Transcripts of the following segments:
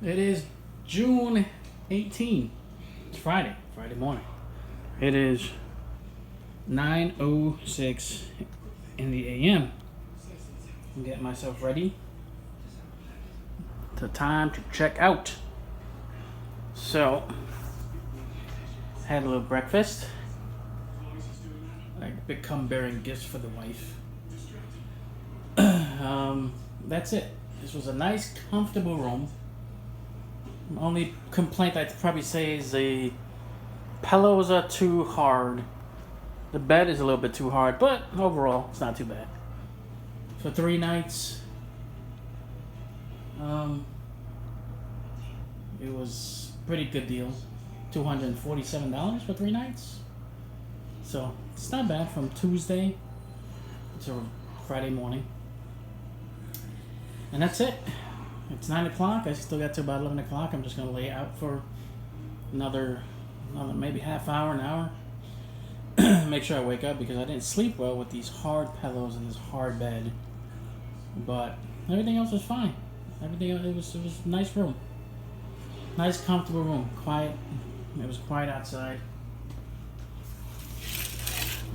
It is June 18. It's Friday morning. It is 9:06 in the a.m. I'm getting myself ready. It's time to check out. So, had a little breakfast. I become bearing gifts for the wife. That's it. This was a nice, comfortable room. Only complaint I'd probably say is the pillows are too hard. The bed is a little bit too hard, but overall, it's not too bad. For 3 nights, it was a pretty good deal. $247 for 3 nights. So, it's not bad from Tuesday to Friday morning. And that's it. It's 9 o'clock. I still got to about 11 o'clock. I'm just going to lay out for another maybe half hour, an hour. Make sure I wake up because I didn't sleep well with these hard pillows and this hard bed. But everything else was fine. Everything else, it was a nice room. Nice, comfortable room. Quiet. It was quiet outside.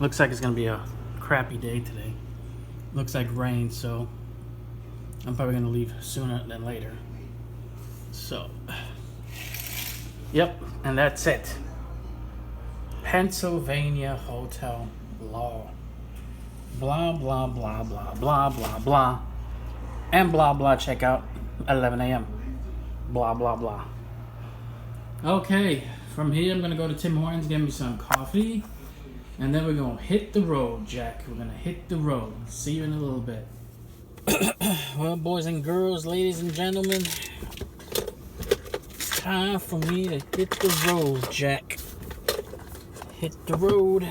Looks like it's going to be a crappy day today. Looks like rain, so I'm probably going to leave sooner than later. So, yep, and that's it. Pennsylvania Hotel Law. Blah, blah, blah, blah, blah, blah, blah. And blah, blah, checkout at 11 a.m. Blah, blah, blah. Okay, from here I'm going to go to Tim Hortons, get me some coffee. And then we're going to hit the road, Jack. We're going to hit the road. See you in a little bit. Well, boys and girls, ladies and gentlemen, it's time for me to hit the road, Jack. Hit the road.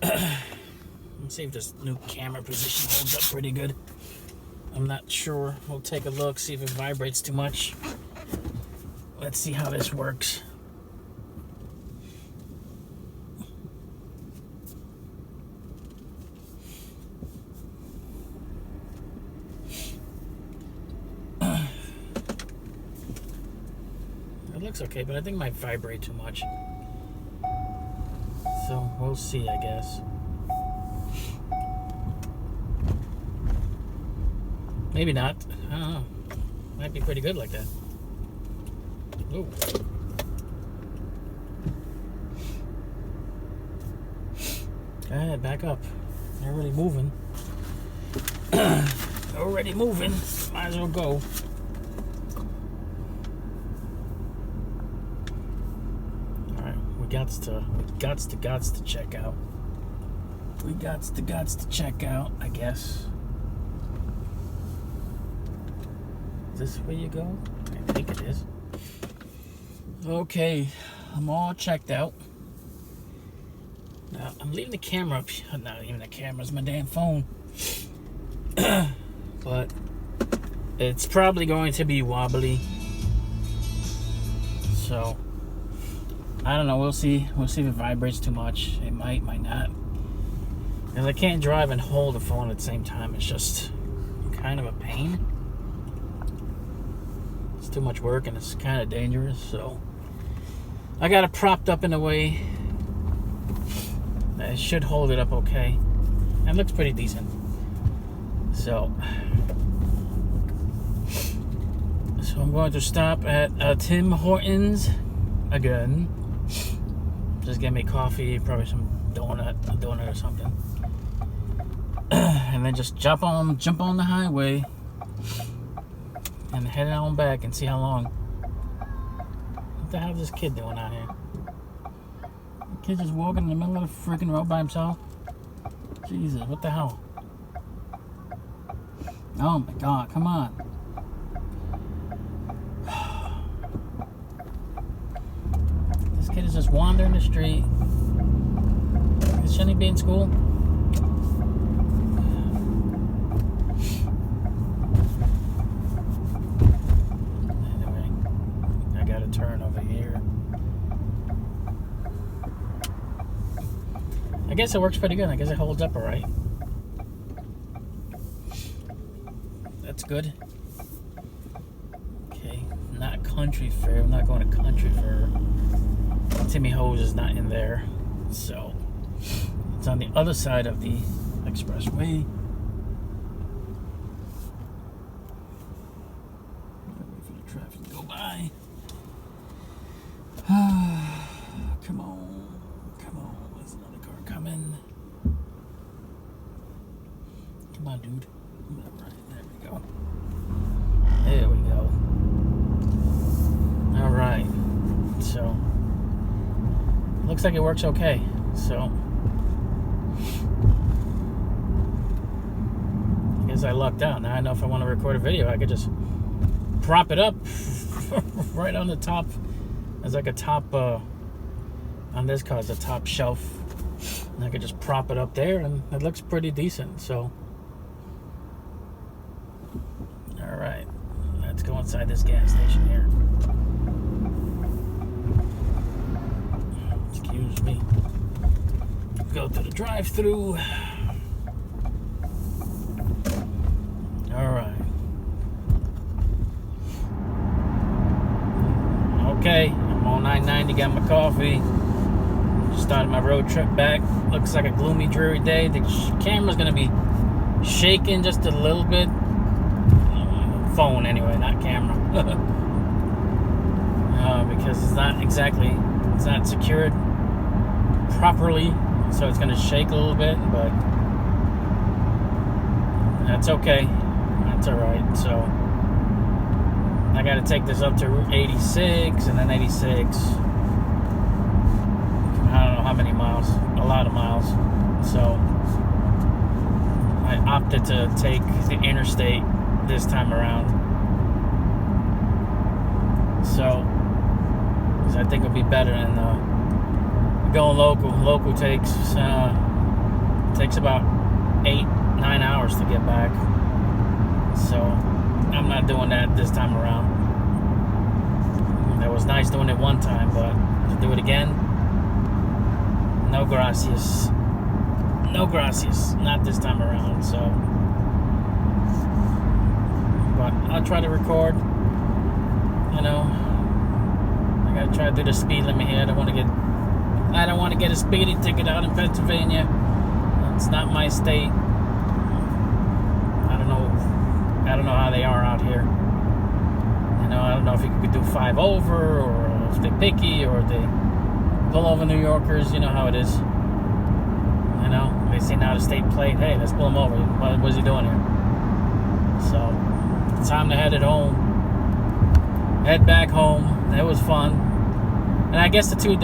Let's see if this new camera position holds up pretty good. I'm not sure. We'll take a look, see if it vibrates too much. Let's see how this works. Looks okay, but I think it might vibrate too much. So we'll see, I guess. Maybe not. I don't know. Might be pretty good like that. Ooh. Go ahead, back up. They're already moving. Already moving. Might as well go. We got to check out. We got to check out, I guess. Is this where you go? I think it is. Okay, I'm all checked out. Now, I'm leaving the camera up. Not even the camera, it's my damn phone. But it's probably going to be wobbly. So I don't know. We'll see. We'll see if it vibrates too much. It might not. Because I can't drive and hold the phone at the same time. It's just kind of a pain. It's too much work and it's kind of dangerous. So I got it propped up in a way that it should hold it up okay. And it looks pretty decent. So I'm going to stop at Tim Hortons again. Just get me coffee, probably a donut or something. And then just jump on the highway and head on back and see how long. What the hell is this kid doing out here? The kid just walking in the middle of the freaking road by himself? Jesus, what the hell? Oh my God, come on. This kid is just wandering the street. Shouldn't he be in school? Anyway, I gotta turn over here. I guess it works pretty good. I guess it holds up alright. That's good. not country fair. I'm not going to country fair. Timmy Hose is not in there. So it's on the other side of the expressway. Wait for the traffic to go by. Come on. Come on. There's another car coming. Come on, dude. Right, there we go. There we go. Alright. So, looks like it works okay. So, I guess I lucked out. Now I know if I want to record a video, I could just prop it up right on the top. There's like a top, on this car, it's a top shelf. And I could just prop it up there, and it looks pretty decent. So, alright. Let's go inside this gas station here. Excuse me. Go to the drive-thru. Alright. Okay, I'm on 990, got my coffee. Just started my road trip back. Looks like a gloomy, dreary day. The camera's gonna be shaking just a little bit. Phone anyway, not camera. Because it's not secured properly, so it's gonna shake a little bit, but that's okay. That's alright. So I gotta take this up to Route 86 and then 86. I don't know how many miles, a lot of miles. So I opted to take the interstate this time around. So, because I think it'll be better than going local. Local takes about 8-9 hours to get back. So, I'm not doing that this time around. It was nice doing it one time, but to do it again, no gracias. No gracias. Not this time around. So, but I'll try to record. You know, I gotta try to do the speed limit here. I don't want to get a speeding ticket out in Pennsylvania. It's not my state. I don't know how they are out here. You know, I don't know if you could do 5 over, or if they're picky, or if they pull over New Yorkers. You know how it is. You know, they see now the state plate. Hey, let's pull him over. What's he doing here? So, it's time to head back home. It was fun. And I guess the 2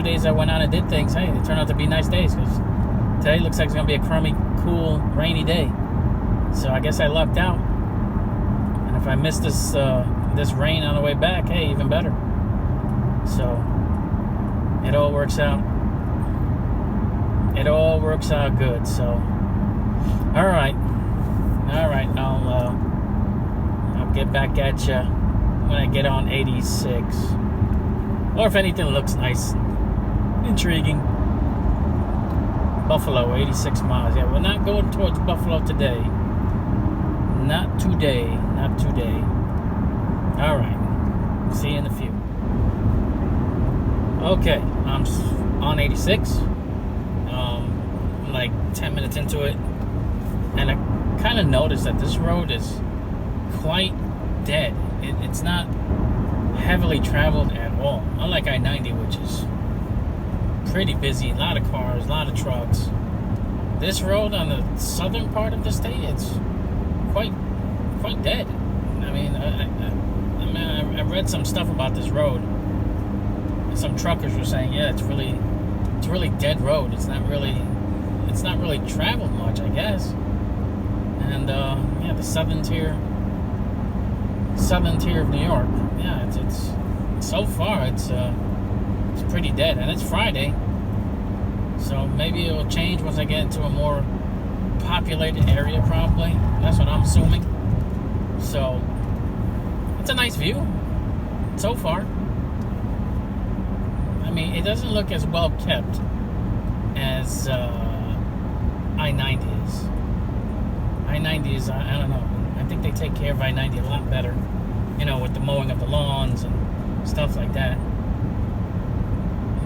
days I went out and did things, hey, they turned out to be nice days, because today looks like it's going to be a crummy, cool, rainy day. So I guess I lucked out. And if I missed this rain on the way back, hey, even better. So it all works out. It all works out good. So all right. I'll get back at you when I get on 86, or if anything looks nice, intriguing. Buffalo, 86 miles. Yeah, we're not going towards Buffalo today. Not today. All right. See you in a few. Okay, I'm on 86. I'm like 10 minutes into it, and I kind of noticed that this road is quite dead. It's not heavily traveled at all. Unlike I-90, which is pretty busy, a lot of cars, a lot of trucks. This road on the southern part of the state, it's quite dead. I mean, I read some stuff about this road. And some truckers were saying, yeah, it's really dead road. It's not really traveled much, I guess. And yeah, the southern tier of New York. Yeah, it's so far it's pretty dead, and it's Friday, so maybe it'll change once I get into a more populated area. Probably, that's what I'm assuming. So it's a nice view so far. I mean, it doesn't look as well kept as I-90 is. I-90 is, I don't know. I think they take care of I-90 a lot better you know, with the mowing of the lawns and stuff like that.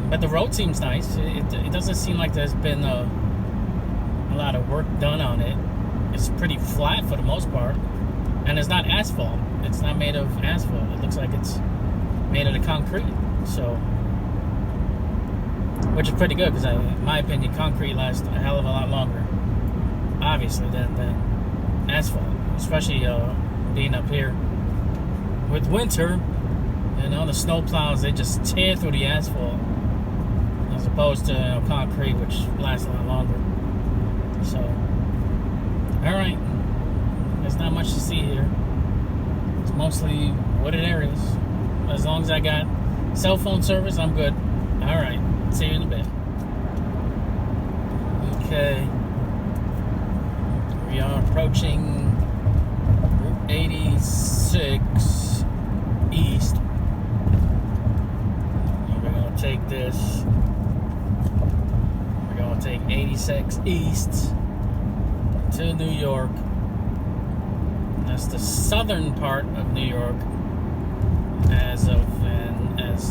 But the road seems nice. It doesn't seem like there's been a lot of work done on it. It's pretty flat for the most part, and it's not asphalt. It's not made of asphalt. It looks like it's made of the concrete. So, which is pretty good because, in my opinion, concrete lasts a hell of a lot longer, obviously, than asphalt. Especially being up here with winter, you know, the snow plows, they just tear through the asphalt as opposed to, you know, concrete, which lasts a lot longer. So, all right, there's not much to see here. It's mostly wooded areas. As long as I got cell phone service, I'm good. All right, see you in a bit. Okay, we are approaching Route 86 East. We're gonna take this. We're gonna take 86 East to New York. That's the southern part of New York, as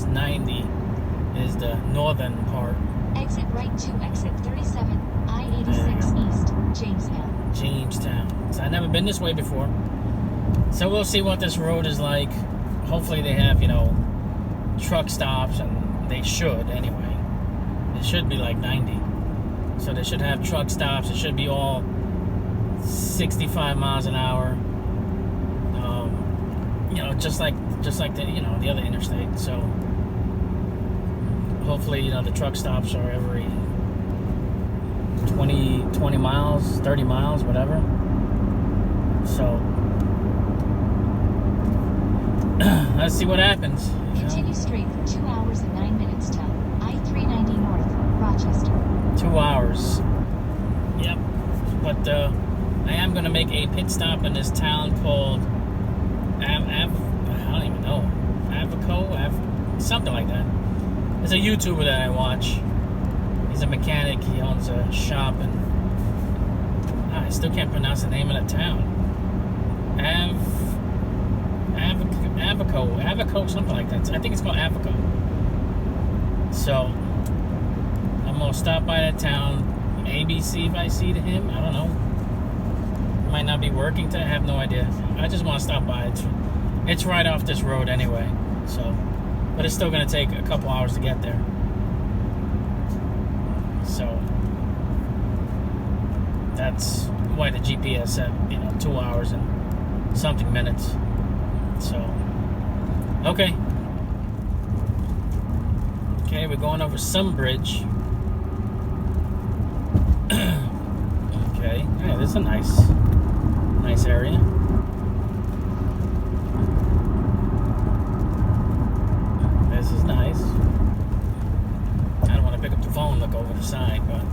90 is the northern part. Exit right to exit 37, I-86 East, Jamestown. So I've never been this way before. So we'll see what this road is like. Hopefully they have, you know, truck stops, and they should anyway. It should be like 90. So they should have truck stops. It should be all 65 miles an hour. You know, just like the, you know, the other interstate. So hopefully, you know, the truck stops are every 20 miles, 30 miles, whatever. So let's see what happens. Continue straight for 2 hours and 9 minutes to I-390 North, Rochester. 2 hours. Yep. But I am going to make a pit stop in this town called I don't even know. Something like that. There's a YouTuber that I watch. He's a mechanic. He owns a shop, and I still can't pronounce the name of the town. Avico, something like that. I think it's called Avico. So I'm gonna stop by that town, maybe see if I see him. I don't know. Might not be working today. I have no idea. I just want to stop by. It's right off this road anyway. So, but it's still gonna take a couple hours to get there. So that's why the GPS said, 2 hours and something minutes. So, okay, we're going over some bridge. Okay, yeah, this is a nice area. This is nice. I don't want to pick up the phone and look over the side, but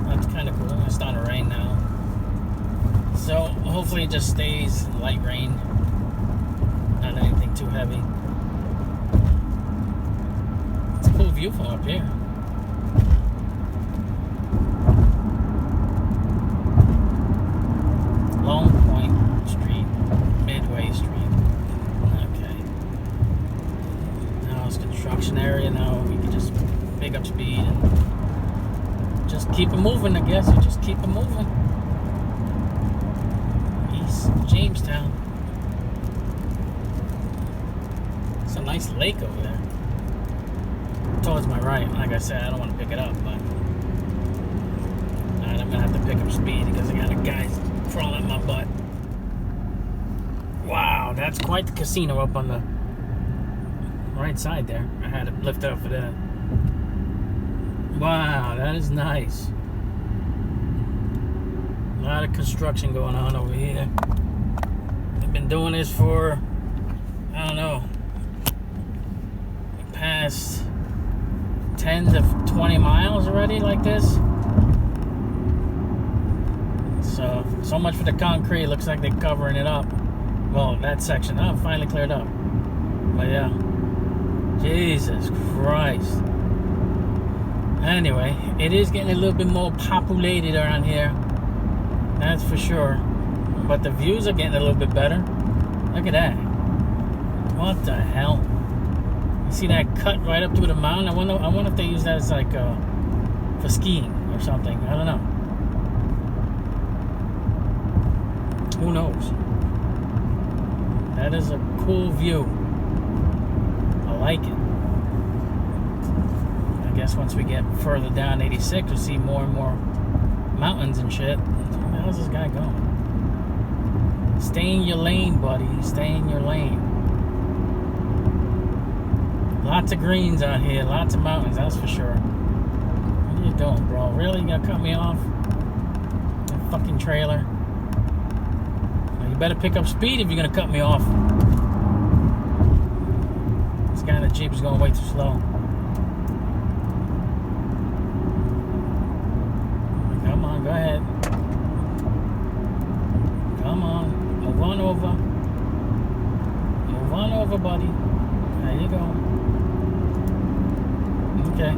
that's kind of cool. It's starting to rain now, so hopefully it just stays light rain, not anything too heavy. It's a cool view from up here. Long Point Street, Midway Street. Okay. Now it's construction area. Now we can just pick up speed and just keep it moving, I guess. Just keep it moving. East Jamestown. It's a nice lake over there. Towards my right. Like I said, I don't want to pick it up, but alright, I'm gonna have to pick up speed because I got a guy crawling up my butt. Wow, that's quite the casino up on the right side there. I had to lift up for that. Wow, that is nice. A lot of construction going on over here. They've been doing this for, I don't know, the past 10 to 20 miles already like this. So much for the concrete. Looks like they're covering it up. Well, that section. Oh, finally cleared up. But yeah. Jesus Christ. Anyway, it is getting a little bit more populated around here. That's for sure. But the views are getting a little bit better. Look at that. What the hell? You see that cut right up through the mountain? I wonder if they use that as like for skiing or something. I don't know. Who knows? That is a cool view. I like it. I guess once we get further down 86, we'll see more and more mountains and shit. How's this guy going? Stay in your lane, buddy. Stay in your lane. Lots of greens out here. Lots of mountains, that's for sure. What are you doing, bro? Really? You gonna cut me off? That fucking trailer. Well, you better pick up speed if you're gonna cut me off. This guy in the Jeep is going way too slow. Come on, go ahead. Come on. Move on over. Move on over, buddy. There you go. Okay.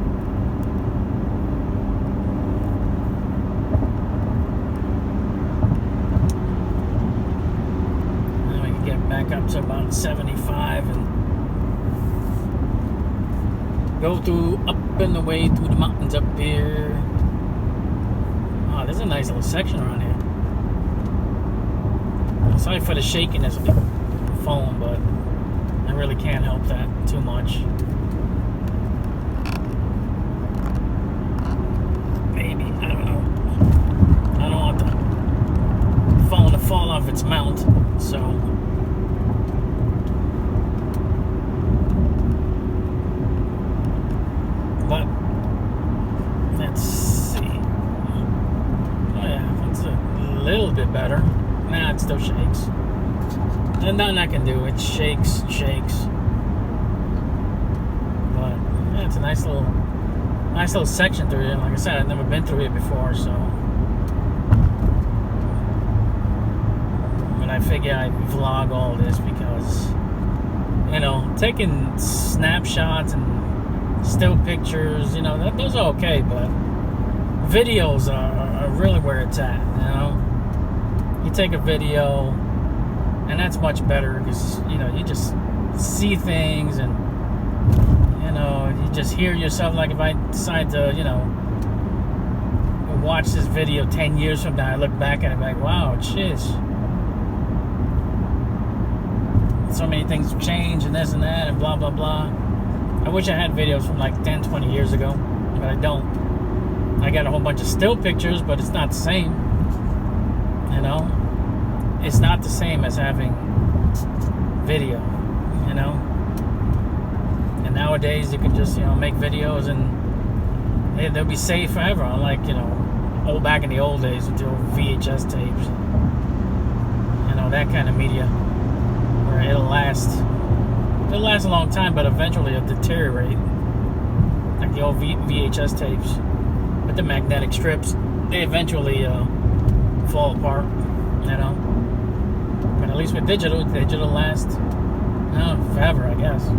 Now we can get back up to about 75 and go through up and away through the mountains up here. Oh, there's a nice little section around here. Sorry for the shakiness of the phone, but I really can't help that too much. Maybe, I don't know. I don't want the phone to fall off its mount, so. But, let's see. Oh yeah, it's a little bit better. Nah, it still shakes. There's nothing I can do. It shakes. But yeah, it's a nice little section through here. Like I said, I've never been through it before, so. But I figure I vlog all this because, you know, taking snapshots and still pictures, you know, those are okay, but videos are really where it's at, you know. You take a video, and that's much better because, you know, you just see things and, you know, you just hear yourself. Like if I decide to, you know, watch this video 10 years from now, I look back at it like, wow, jeez. So many things have changed and this and that and blah, blah, blah. I wish I had videos from like 10, 20 years ago, but I don't. I got a whole bunch of still pictures, but it's not the same. You know, it's not the same as having video, you know. And nowadays you can just, you know, make videos and they'll be saved forever. Unlike, you know, back in the old days with the old VHS tapes, you know, that kind of media, where it'll last a long time, but eventually it'll deteriorate. Like the old VHS tapes with the magnetic strips, they eventually fall apart, you know. But at least with digital lasts forever, I guess.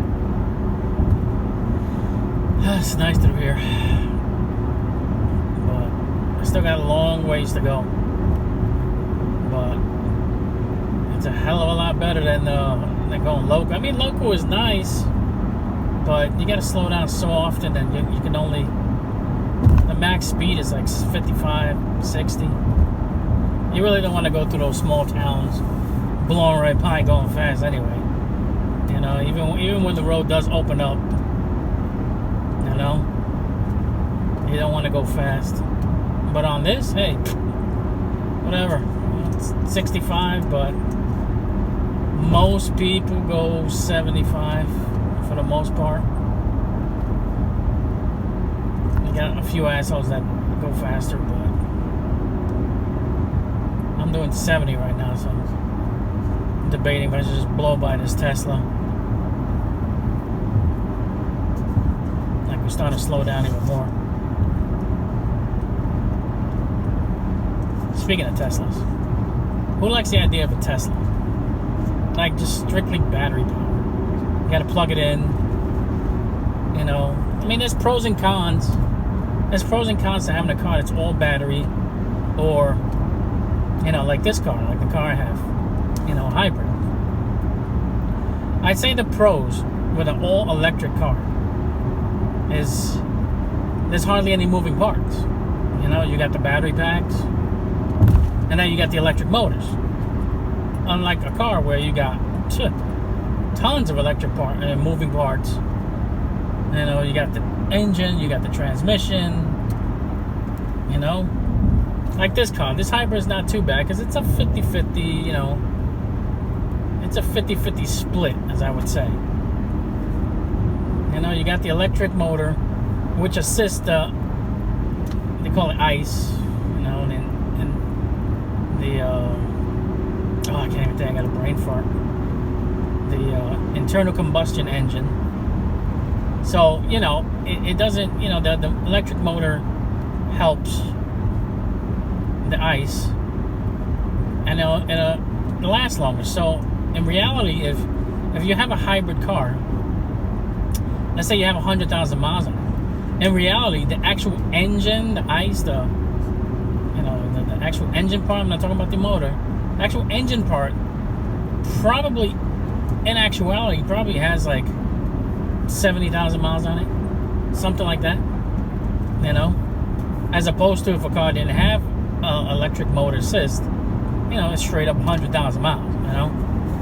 It's nice through here, but I still got a long ways to go. But it's a hell of a lot better than going local. I mean, local is nice, but you got to slow down so often, and you can only, the max speed is like 55, 60. You really don't want to go through those small towns, blowing right by, going fast anyway. You know, even when the road does open up, you know, you don't want to go fast. But on this, hey, whatever. It's 65, but most people go 75 for the most part. You got a few assholes that go faster, but I'm doing 70 right now, so I'm debating if I should just blow by this Tesla. Like, we're starting to slow down even more. Speaking of Teslas, who likes the idea of a Tesla? Like, just strictly battery power. You gotta plug it in, you know. I mean, there's pros and cons. there's pros and cons to having a car that's all battery, or, you know, like this car, like the car I have, you know, hybrid. I'd say the pros with an all-electric car is there's hardly any moving parts. You know, you got the battery packs, and then you got the electric motors. Unlike a car where you got tons of electric moving parts. You know, you got the engine, you got the transmission. You know, like this car, this hybrid is not too bad because it's a 50-50, you know, it's a 50-50 split, as I would say. You know, you got the electric motor, which assists the, they call it ICE, you know, and the, oh, I can't even think, I got a brain fart. The internal combustion engine. So, you know, it doesn't, you know, the electric motor helps the ICE, and it'll last longer. So, in reality, if you have a hybrid car, let's say you have 100,000 miles on it, in reality, the actual engine, the ICE, the actual engine part, I'm not talking about the motor, the actual engine part probably, in actuality, probably has like 70,000 miles on it, something like that, you know, as opposed to if a car didn't have electric motor assist, you know, it's straight up 100,000 miles, you know,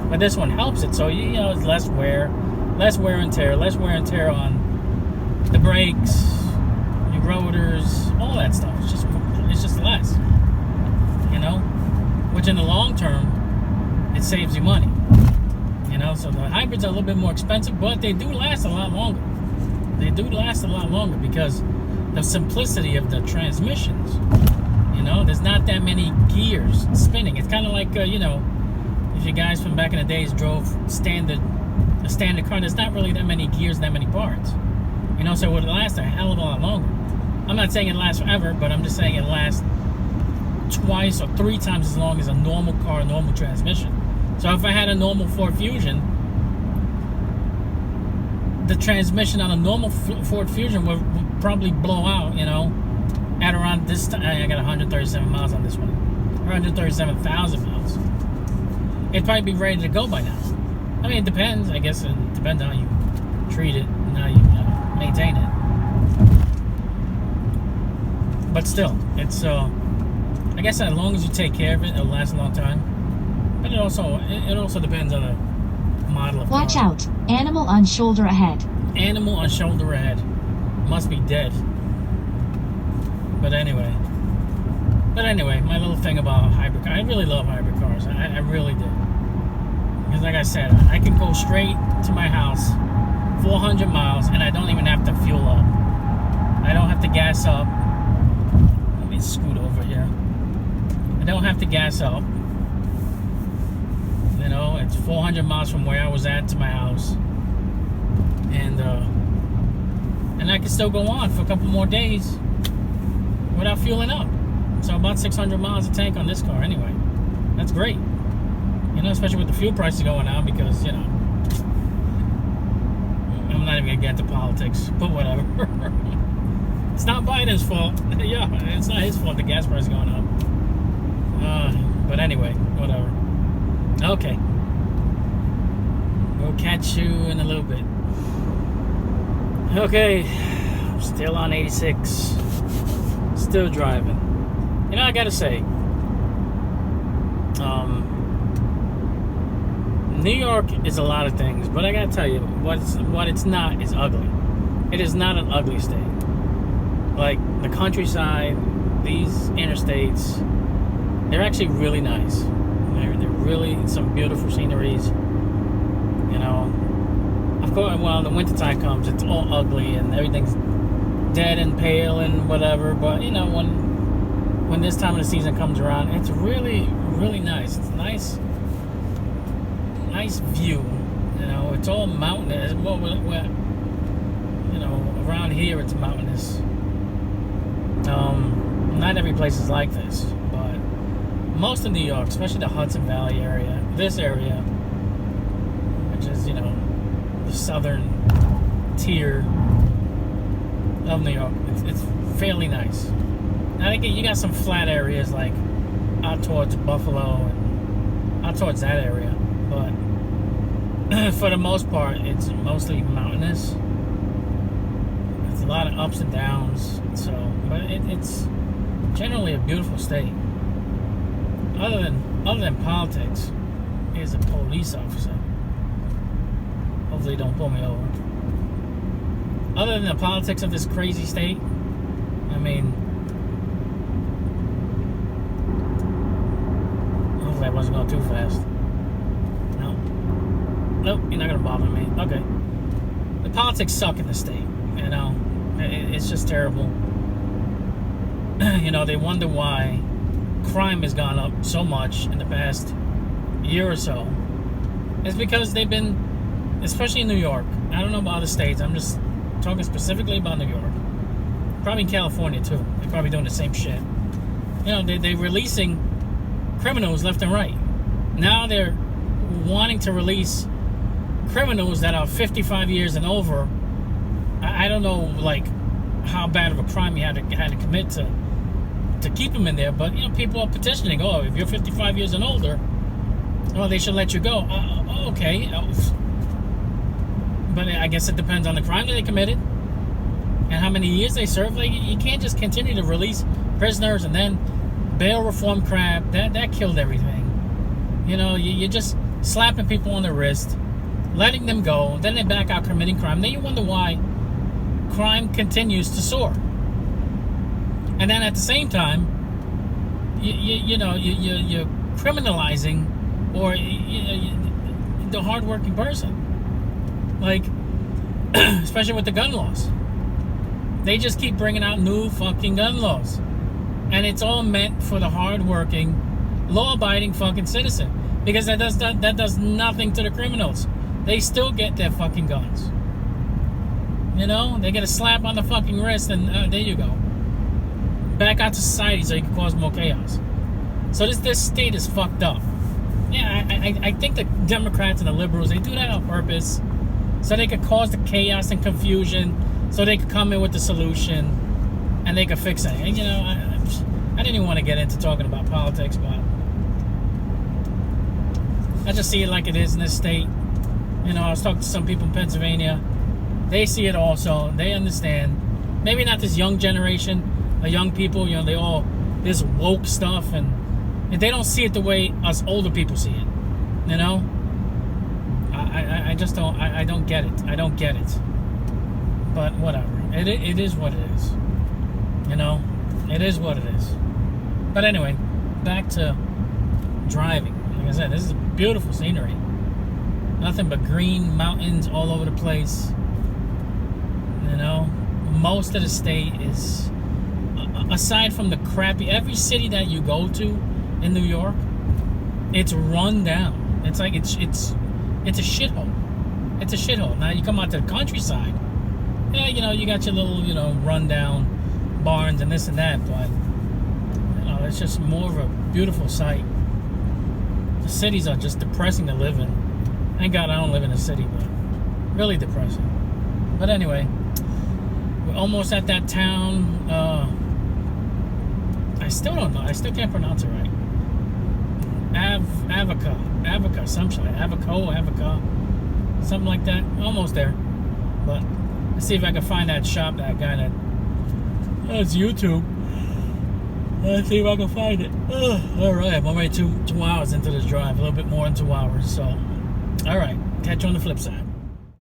but this one helps it, so you know, it's less wear and tear on the brakes, your rotors, all that stuff. It's just less, you know, which in the long term, it saves you money. You know, so the hybrids are a little bit more expensive, but they do last a lot longer. They do last a lot longer because the simplicity of the transmissions. You know, there's not that many gears spinning. It's kind of like, you know, if you guys from back in the days drove a standard car, there's not really that many gears, that many parts. You know, so it would last a hell of a lot longer. I'm not saying it lasts forever, but I'm just saying it lasts twice or 3 times as long as a normal car, normal transmission. So if I had a normal Ford Fusion, the transmission on a normal Ford Fusion would probably blow out, you know, at around this time. I got 137 miles on this one, 137,000 miles. It'd probably be ready to go by now. I mean, it depends. I guess it depends on how you treat it and how you maintain it. But still, it's I guess as long as you take care of it, it'll last a long time. But it also depends on the model of car. Watch out! Animal on shoulder ahead. Animal on shoulder ahead. Must be dead. But anyway, my little thing about hybrid cars. I really love hybrid cars. I really do. Because like I said, I can go straight to my house, 400 miles, and I don't even have to fuel up. I don't have to gas up. Let me scoot over here. I don't have to gas up. You know, it's 400 miles from where I was at to my house, and I can still go on for a couple more days without fueling up. So about 600 miles a tank on this car anyway. That's great. You know, especially with the fuel prices going on, because, you know, I'm not even gonna get into politics, but whatever. It's not Biden's fault. Yeah, it's not his fault the gas price is going up. But anyway, whatever. Okay. We'll catch you in a little bit. Okay. I'm still on 86. Still driving. You know, I gotta say, New York is a lot of things, but I gotta tell you, what it's not is ugly. It is not an ugly state. Like, the countryside, these interstates, they're actually really nice. They're really some beautiful sceneries. You know, of course, well, the wintertime comes, it's all ugly and everything's dead and pale and whatever. But you know, when this time of the season comes around, it's really, really nice. It's nice view. You know, it's all mountainous. Well, you know, around here it's mountainous. Not every place is like this, but most of New York, especially the Hudson Valley area, this area, which is, you know, the southern tier of New York, it's fairly nice. Now you got some flat areas like out towards Buffalo and out towards that area, but for the most part, it's mostly mountainous. It's a lot of ups and downs. So, but it's generally a beautiful state. Other than politics, here's a police officer. Hopefully, don't pull me over. Other than the politics of this crazy state, I mean, hopefully I wasn't going too fast. No. Nope, you're not going to bother me. Okay. The politics suck in the state, you know. It's just terrible. You know, they wonder why crime has gone up so much in the past year or so. It's because they've been, especially in New York, I don't know about other states, I'm just talking specifically about New York. Probably in California too. They're probably doing the same shit. You know, they're releasing criminals left and right. Now they're wanting to release criminals that are 55 years and over. I don't know, like, how bad of a crime you had to commit to keep them in there, but, you know, people are petitioning, oh, if you're 55 years and older, well, they should let you go. Okay. But I guess it depends on the crime that they committed and how many years they served. Like, you can't just continue to release prisoners and then bail reform crap. That killed everything. You know, you're just slapping people on the wrist, letting them go, then they back out committing crime. Then you wonder why crime continues to soar. And then at the same time, you're criminalizing or the hardworking person. Like, especially with the gun laws. They just keep bringing out new fucking gun laws. And it's all meant for the hardworking, law-abiding fucking citizen. Because that does nothing to the criminals. They still get their fucking guns. You know? They get a slap on the fucking wrist and there you go. Back out to society so you can cause more chaos. So this state is fucked up. Yeah, I think the Democrats and the liberals, they do that on purpose. So they could cause the chaos and confusion. So they could come in with the solution. And they could fix it. And, you know, I didn't even want to get into talking about politics, but I just see it like it is in this state. You know, I was talking to some people in Pennsylvania. They see it also. They understand. Maybe not this young generation, the young people, you know, this woke stuff, and they don't see it the way us older people see it. You know? I just don't, I don't get it. I don't get it. But whatever. It is what it is. You know? It is what it is. But anyway, back to driving. Like I said, this is beautiful scenery. Nothing but green mountains all over the place. You know? Most of the state is, aside from the crappy, every city that you go to in New York, it's run down. It's like it's a shithole. It's a shithole. Now you come out to the countryside, yeah, you know, you got your little, you know, rundown barns and this and that, but you know, it's just more of a beautiful sight. The cities are just depressing to live in. Thank God I don't live in a city, but really depressing. But anyway, we're almost at that town. I still don't know. I still can't pronounce it right. Avica, something like Avica, something like that. Almost there. But let's see if I can find that shop, that guy that. Oh, it's YouTube. Let's see if I can find it. All right, I'm already 2 hours into this drive, a little bit more than 2 hours. So, all right, catch you on the flip side.